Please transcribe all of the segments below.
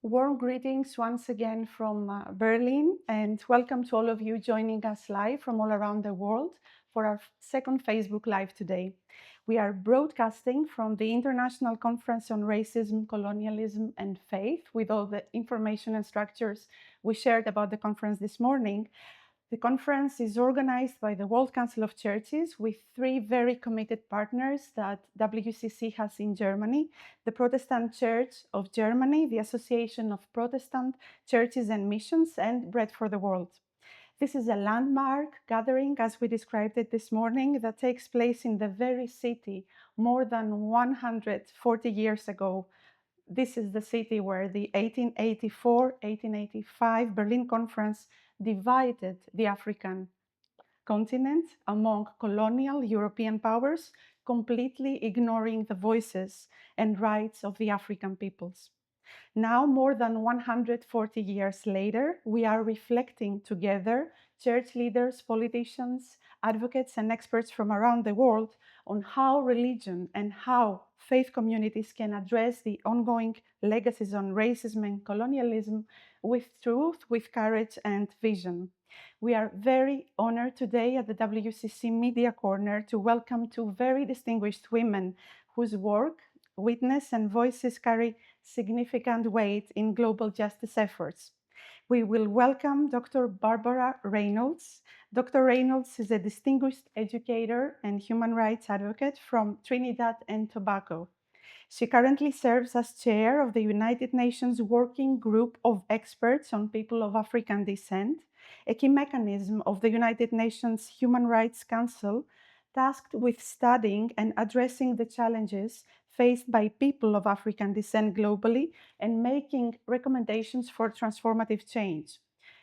Warm greetings once again from Berlin, and welcome to all of you joining us live from all around the world for our second Facebook Live today. We are broadcasting from the International Conference on Racism, Colonialism and Faith with all the information and structures we shared about the conference this morning. The conference is organized by the World Council of Churches with three very committed partners that WCC has in Germany: the Protestant Church of Germany, the Association of Protestant Churches and Missions, and Bread for the World. This is a landmark gathering, as we described it this morning, that takes place in the very city more than 140 years ago. This is the city where the 1884-1885 Berlin Conference divided the African continent among colonial European powers, completely ignoring the voices and rights of the African peoples. Now, more than 140 years later, we are reflecting together, church leaders, politicians, advocates, and experts from around the world, on how religion and how faith communities can address the ongoing legacies on racism and colonialism with truth, with courage, and vision. We are very honored today at the WCC Media Corner to welcome two very distinguished women whose work, witness, and voices carry significant weight in global justice efforts. We will welcome Dr. Barbara Reynolds. Dr. Reynolds is a distinguished educator and human rights advocate from Trinidad and Tobago. She currently serves as chair of the United Nations Working Group of Experts on People of African Descent, a key mechanism of the United Nations Human Rights Council tasked with studying and addressing the challenges faced by people of African descent globally and making recommendations for transformative change.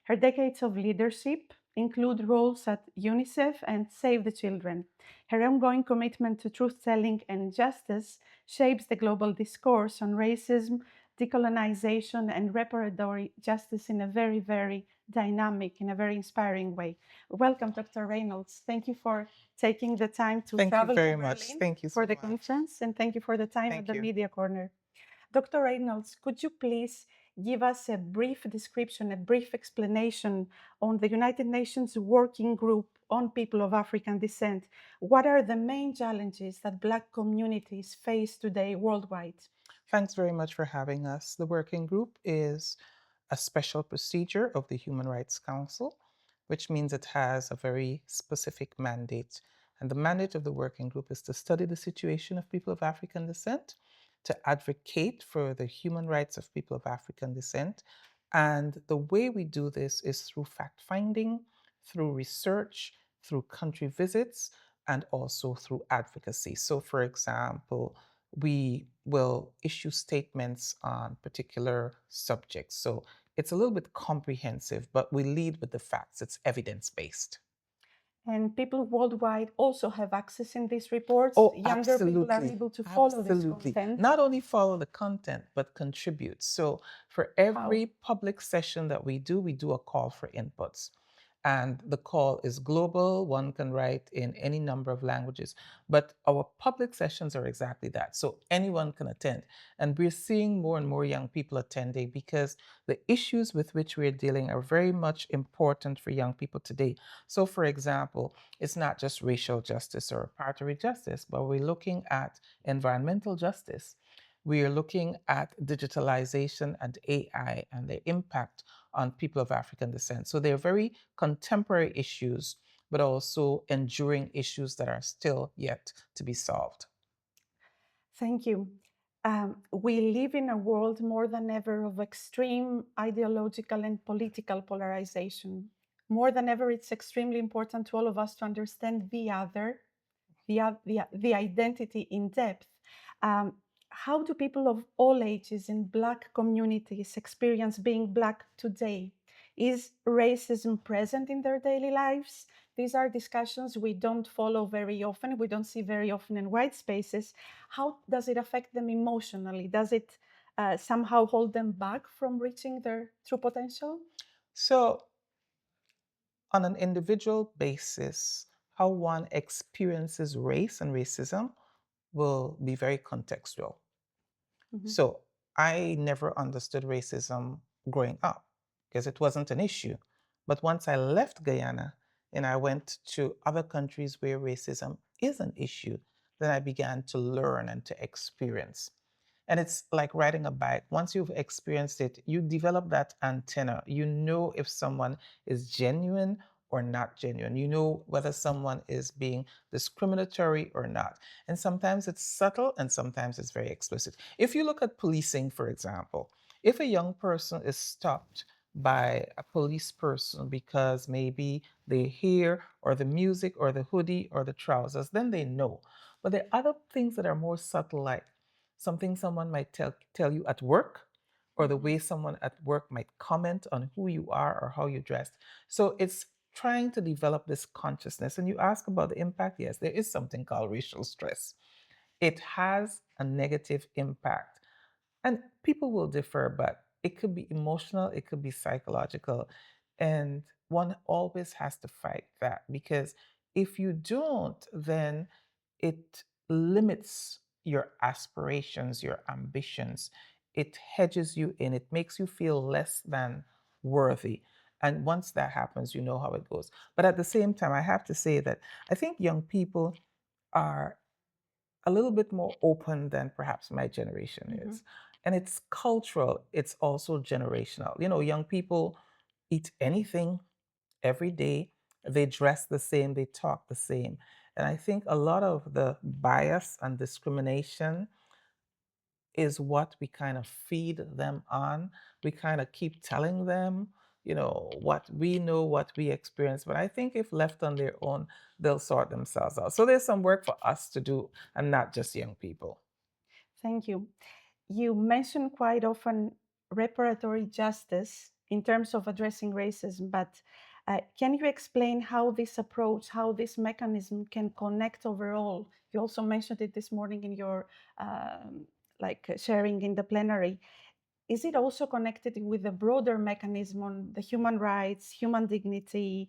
Her decades of leadership include roles at UNICEF and Save the Children. Her ongoing commitment to truth-telling and justice shapes the global discourse on racism, decolonization, and reparatory justice in a very, very dynamic, in a very inspiring way. Welcome, Dr. Reynolds. Thank you for taking the time to Thank you travel to very much. Berlin Thank you for so the much. conference, and thank you for the time at Thank the you. Media Corner. Dr. Reynolds, could you please give us a brief description, a brief explanation on the United Nations Working Group on People of African Descent? What are the main challenges that Black communities face today worldwide? Thanks very much for having us. The working group is a special procedure of the Human Rights Council, which means it has a very specific mandate. And the mandate of the working group is to study the situation of people of African descent, to advocate for the human rights of people of African descent. And the way we do this is through fact finding, through research, through country visits, and also through advocacy. So, for example, we will issue statements on particular subjects. So it's a little bit comprehensive, but we lead with the facts. It's evidence-based. And people worldwide also have access in these reports. Oh, Younger people are absolutely. able to follow this Absolutely. content. Not only follow the content, but contribute. So for How? every public session that we do a call for inputs. And the call is global. One can write in any number of languages. But our public sessions are exactly that. So anyone can attend. And we're seeing more and more young people attending because the issues with which we're dealing are very much important for young people today. So, for example, it's not just racial justice or apartheid justice, but we're looking at environmental justice. We are looking at digitalization and AI and their impact on people of African descent. So they're very contemporary issues, but also enduring issues that are still yet to be solved. Thank you. We live in a world more than ever of extreme ideological and political polarization. More than ever, it's extremely important to all of us to understand the other, the identity in depth. Um, how do people of all ages in Black communities experience being Black today? Is racism present in their daily lives? These are discussions we don't follow very often, we don't see very often in white spaces. How does it affect them emotionally? Does it somehow hold them back from reaching their true potential? So, on an individual basis, how one experiences race and racism will be very contextual. Mhm. So, I never understood racism growing up because it wasn't an issue. But once I left Guyana and I went to other countries where racism is an issue, then I began to learn and to experience. And it's like riding a bike. Once you've experienced it, you develop that antenna. You know if someone is genuine or not genuine. You know whether someone is being discriminatory or not. And sometimes it's subtle and sometimes it's very explicit. If you look at policing, for example, if a young person is stopped by a police person because maybe the hair or the music or the hoodie or the trousers, then they know. But there are other things that are more subtle, like something someone might tell you at work, or the way someone at work might comment on who you are or how you dress. So it's trying to develop this consciousness. And you ask about the impact. Yes, there is something called racial stress. It has a negative impact. And people will differ, but it could be emotional, it could be psychological. And one always has to fight that, because if you don't, then it limits your aspirations, your ambitions. It hedges you in, it makes you feel less than worthy. And once that happens, you know how it goes. But at the same time, I have to say that I think young people are a little bit more open than perhaps my generation is. And it's cultural, it's also generational. You know, young people eat anything every day, they dress the same, they talk the same. And I think a lot of the bias and discrimination is what we kind of feed them on. We kind of keep telling them, you know, what we know, what we experience. But I think if left on their own, they'll sort themselves out. So there's some work for us to do, and not just young people. Thank you. You mention quite often reparatory justice in terms of addressing racism, but can you explain how this approach, how this mechanism can connect overall? You also mentioned it this morning in your sharing in the plenary. Is it also connected with a broader mechanism on the human rights, human dignity,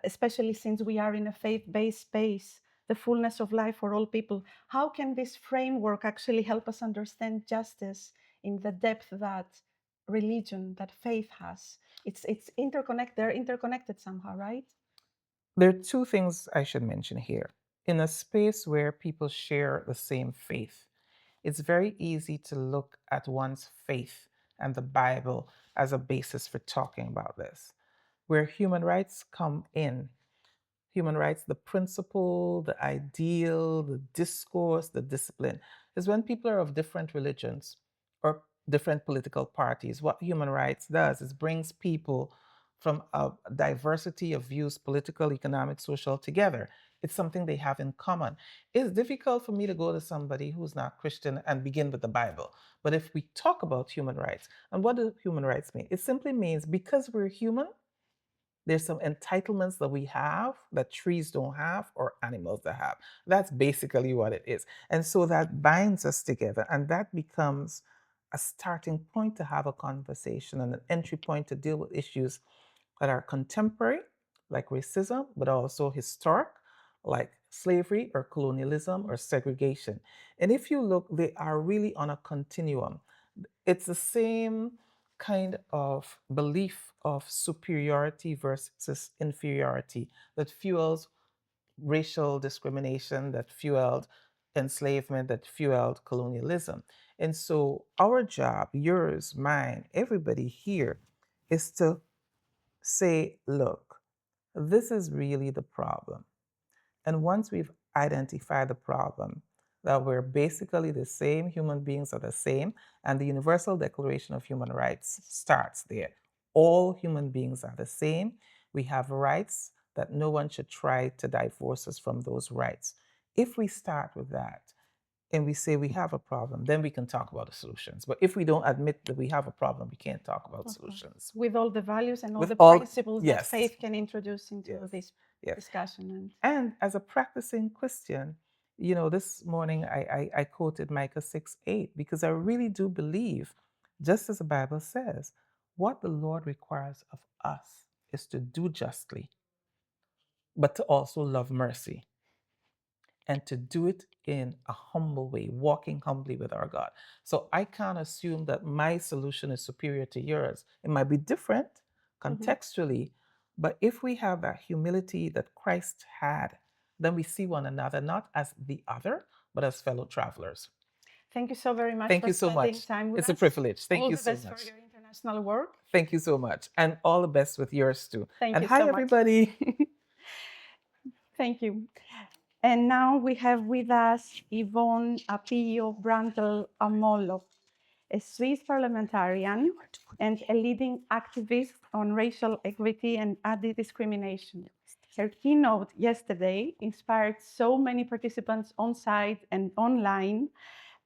especially since we are in a faith-based space, the fullness of life for all people? How can this framework actually help us understand justice in the depth that religion, that faith has? It's interconnected. They're interconnected somehow, right? There are two things I should mention here. In a space where people share the same faith, it's very easy to look at one's faith and the Bible as a basis for talking about this. Where human rights come in, human rights, the principle, the ideal, the discourse, the discipline, is when people are of different religions or different political parties. What human rights does is brings people from a diversity of views, political, economic, social, together. It's something they have in common. It's difficult for me to go to somebody who's not Christian and begin with the Bible. But if we talk about human rights, and what do human rights mean? It simply means because we're human, there's some entitlements that we have that trees don't have or animals that have. That's basically what it is. And so that binds us together, and that becomes a starting point to have a conversation and an entry point to deal with issues that are contemporary, like racism, but also historic, like slavery or colonialism or segregation. And if you look, they are really on a continuum. It's the same kind of belief of superiority versus inferiority that fuels racial discrimination, that fueled enslavement, that fueled colonialism. And so, our job, yours, mine, everybody here, is to say, look, this is really the problem. And once we've identified the problem, that we're basically the same, human beings are the same, and the Universal Declaration of Human Rights starts there. All human beings are the same. We have rights that no one should try to divorce us from those rights. If we start with that, and we say we have a problem, then we can talk about the solutions. But if we don't admit that we have a problem, we can't talk about solutions. With all the values and all With the all, principles that yes, faith can introduce into yes, this yes. discussion. And as a practicing Christian, you know, this morning I quoted Micah 6:8 because I really do believe, just as the Bible says, what the Lord requires of us is to do justly, but to also love mercy. and to do it in a humble way, walking humbly with our God. So I can't assume that my solution is superior to yours. It might be different contextually, but if we have that humility that Christ had, then we see one another not as the other, but as fellow travelers. Thank you so very much Thank for you so spending much. time with It's a us. privilege. Thank All you the so best for much. your international work. Thank you so much. And all the best with yours too. Thank and you hi, so much. everybody. Thank you. And now we have with us Yvonne Apio Brandl Amolo, a Swiss parliamentarian and a leading activist on racial equity and anti-discrimination. Her keynote yesterday inspired so many participants on site and online.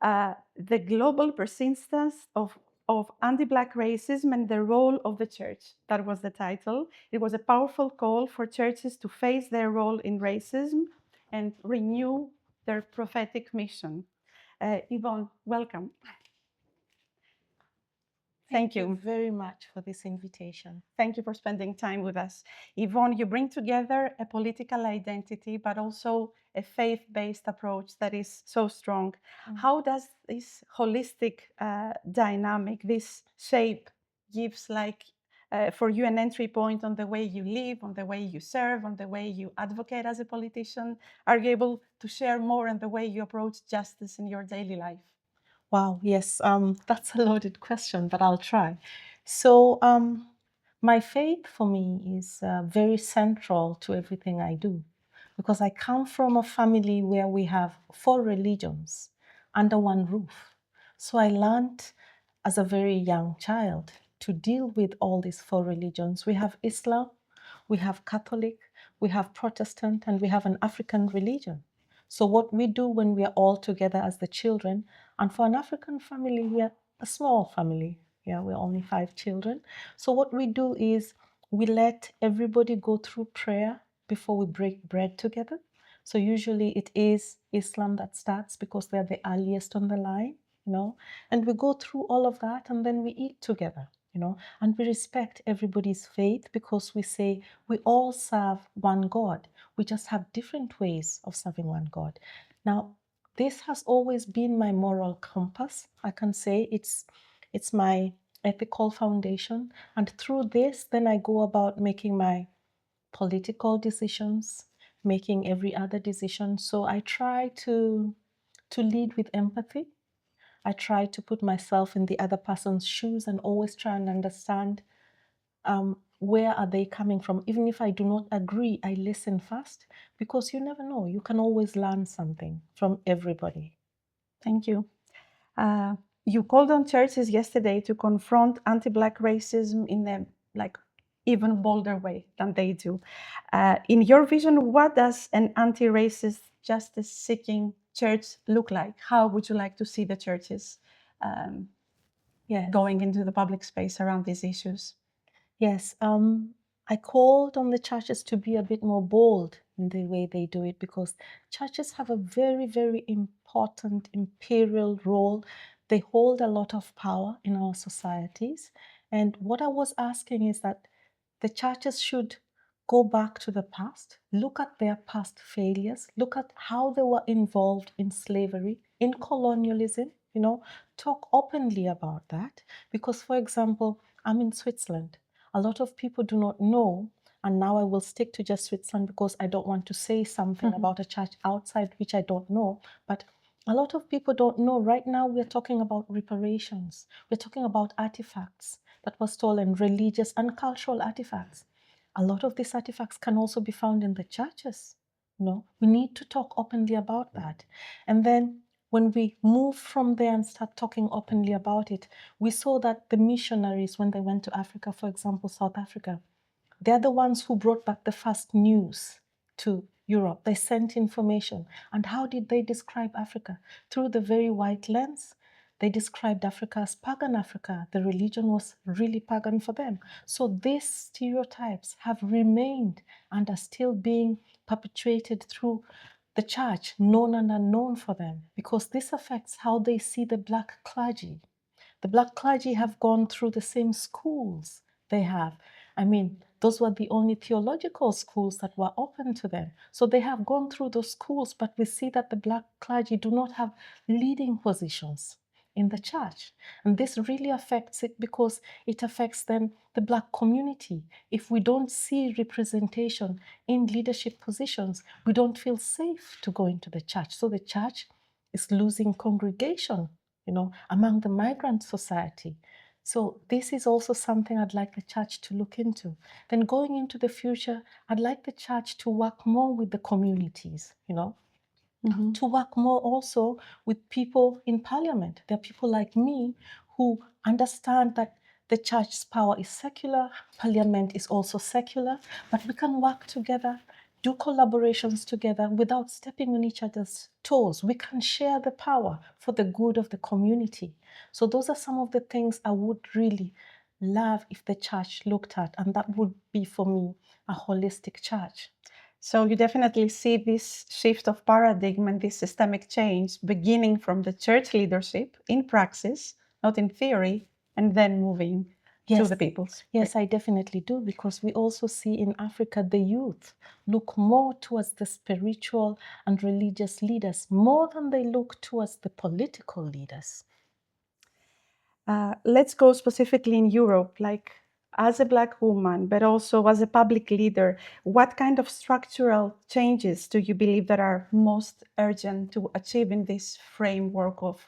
The global persistence of anti-Black racism and the role of the church. That was the title. It was a powerful call for churches to face their role in racism and renew their prophetic mission. Yvonne, welcome. Thank you very much for this invitation. Thank you for spending time with us. Yvonne, you bring together a political identity, but also a faith-based approach that is so strong. How does this holistic dynamic, this shape, gives for you an entry point on the way you live, on the way you serve, on the way you advocate as a politician? Are you able to share more on the way you approach justice in your daily life? Wow, yes, that's a loaded question, but I'll try. So, my faith for me is very central to everything I do because I come from a family where we have 4 religions under one roof. So, I learned as a very young child to deal with all these 4 religions. We have Islam, we have Catholic, we have Protestant, and we have an African religion. So what we do when we are all together as the children, and for an African family, we are a small family. Yeah, we're only 5 children. So what we do is we let everybody go through prayer before we break bread together. So usually it is Islam that starts because they're the earliest on the line, and we go through all of that and then we eat together, and we respect everybody's faith because we say we all serve one God. We just have different ways of serving one God. Now, this has always been my moral compass. I can say it's my ethical foundation. And through this, then I go about making my political decisions, making every other decision. So I try to lead with empathy. I try to put myself in the other person's shoes and always try and understand where are they coming from. Even if I do not agree, I listen first because you never know. You can always learn something from everybody. Thank you. You called on churches yesterday to confront anti-Black racism in a even bolder way than they do. In your vision, what does an anti-racist, justice-seeking church look like? How would you like to see the churches going into the public space around these issues? Yes, I called on the churches to be a bit more bold in the way they do it because churches have a very, very important imperial role. They hold a lot of power in our societies. And what I was asking is that the churches should go back to the past, look at their past failures, look at how they were involved in slavery, in colonialism, talk openly about that. Because, for example, I'm in Switzerland. A lot of people do not know, and now I will stick to just Switzerland because I don't want to say something about a church outside which I don't know. But a lot of people don't know. Right now, we're talking about reparations. We're talking about artifacts that were stolen, religious and cultural artifacts. A lot of these artifacts can also be found in the churches. We need to talk openly about that. And then when we move from there and start talking openly about it, we saw that the missionaries, when they went to Africa, for example, South Africa, they're the ones who brought back the first news to Europe. They sent information. And how did they describe Africa? Through the very white lens. They described Africa as pagan Africa. The religion was really pagan for them. So these stereotypes have remained and are still being perpetuated through the church, known and unknown for them, because this affects how they see the Black clergy. The Black clergy have gone through the same schools they have. I mean, those were the only theological schools that were open to them. So they have gone through those schools, but we see that the Black clergy do not have leading positions in the church. And this really affects it because it affects then the Black community. If we don't see representation in leadership positions, we don't feel safe to go into the church. So the church is losing congregation, among the migrant society. So this is also something I'd like the church to look into. Then going into the future, I'd like the church to work more with the communities, to work more also with people in parliament. There are people like me who understand that the church's power is secular, parliament is also secular, but we can work together, do collaborations together without stepping on each other's toes. We can share the power for the good of the community. So those are some of the things I would really love if the church looked at, and that would be for me a holistic church. So you definitely see this shift of paradigm and this systemic change beginning from the church leadership in praxis, not in theory, and then moving to the people. Yes, I definitely do, because we also see in Africa the youth look more towards the spiritual and religious leaders more than they look towards the political leaders. Let's go specifically in Europe, like as a Black woman, but also as a public leader, what kind of structural changes do you believe that are most urgent to achieve in this framework of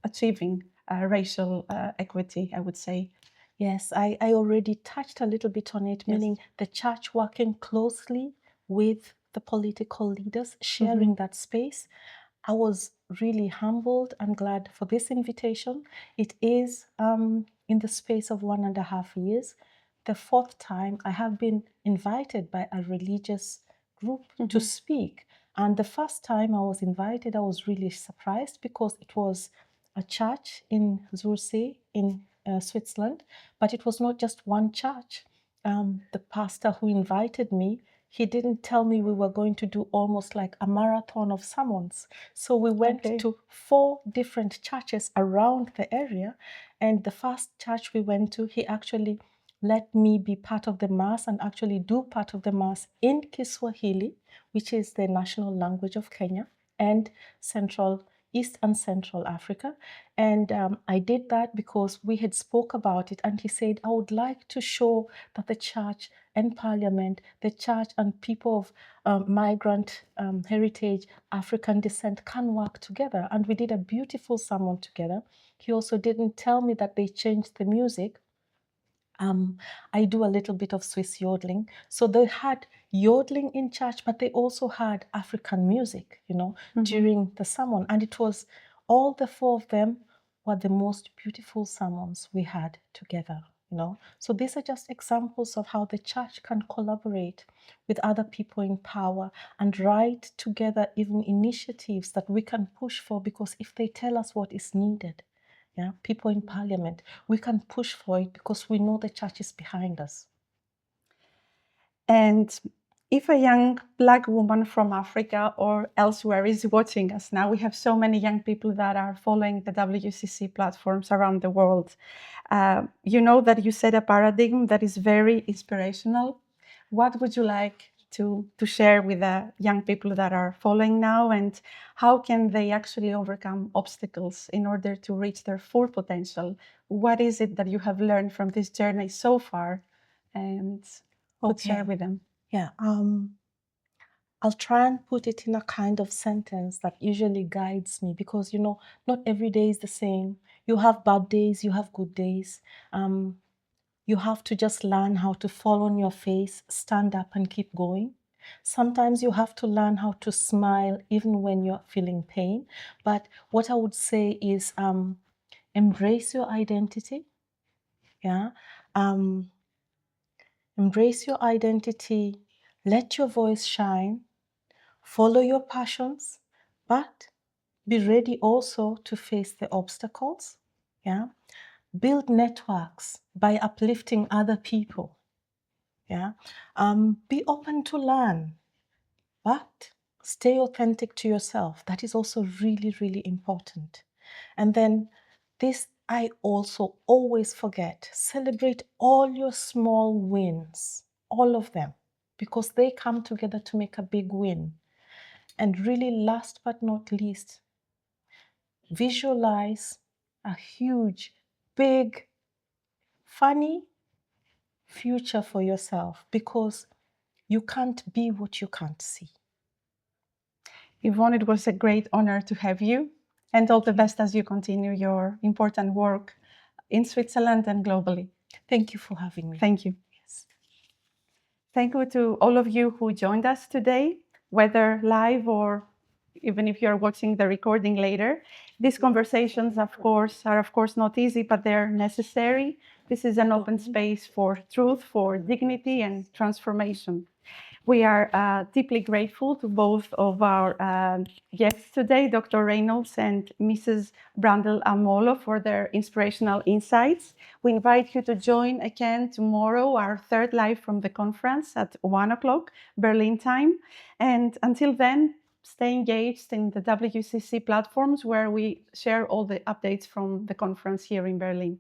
achieving racial equity, I would say? Yes, I already touched a little bit on it, meaning the church working closely with the political leaders, sharing that space. I was really humbled and glad for this invitation. It is in the space of 1.5 years, the 4th time I have been invited by a religious group to speak. And the first time I was invited, I was really surprised because it was a church in Zursee in Switzerland, but it was not just one church. The pastor who invited me, he didn't tell me we were going to do almost like a marathon of sermons. So we went to 4 different churches around the area. And the first church we went to, he actually let me be part of the Mass and actually do part of the Mass in Kiswahili, which is the national language of Kenya and East and Central Africa. And I did that because we had spoke about it, and he said, I would like to show that the church and parliament, the church and people of migrant heritage, African descent can work together. And we did a beautiful sermon together. He also didn't tell me that they changed the music. I do a little bit of Swiss yodeling. So they had yodeling in church, but they also had African music, during the sermon. And it was all the 4 of them were the most beautiful sermons we had together, So these are just examples of how the church can collaborate with other people in power and write together even initiatives that we can push for, because if they tell us what is needed, people in parliament, we can push for it because we know the church is behind us. And if a young Black woman from Africa or elsewhere is watching us now, we have so many young people that are following the WCC platforms around the world. You know that you set a paradigm that is very inspirational. What would you like to share with the young people that are following now, and how can they actually overcome obstacles in order to reach their full potential? What is it that you have learned from this journey so far and could share with them? Yeah, I'll try and put it in a kind of sentence that usually guides me, because not every day is the same. You have bad days, you have good days. You have to just learn how to fall on your face, stand up and keep going. Sometimes you have to learn how to smile even when you're feeling pain. But what I would say is embrace your identity. Embrace your identity, let your voice shine, follow your passions, but be ready also to face the obstacles. Build networks by uplifting other people. Be open to learn, but stay authentic to yourself. That is also really, really important. And then this I also always forget, celebrate all your small wins, all of them, because they come together to make a big win. And really, last but not least, visualize a huge, big, funny future for yourself, because you can't be what you can't see. Yvonne, it was a great honor to have you, and all the best as you continue your important work in Switzerland and globally. Thank you for having me. Thank you. Yes. Thank you to all of you who joined us today, whether live or even if you're watching the recording later. These conversations, are of course not easy, but they're necessary. This is an open space for truth, for dignity and transformation. We are deeply grateful to both of our guests today, Dr. Reynolds and Mrs. Brandel Amolo, for their inspirational insights. We invite you to join again tomorrow, our third live from the conference at 1 o'clock Berlin time. And until then, stay engaged in the WCC platforms where we share all the updates from the conference here in Berlin.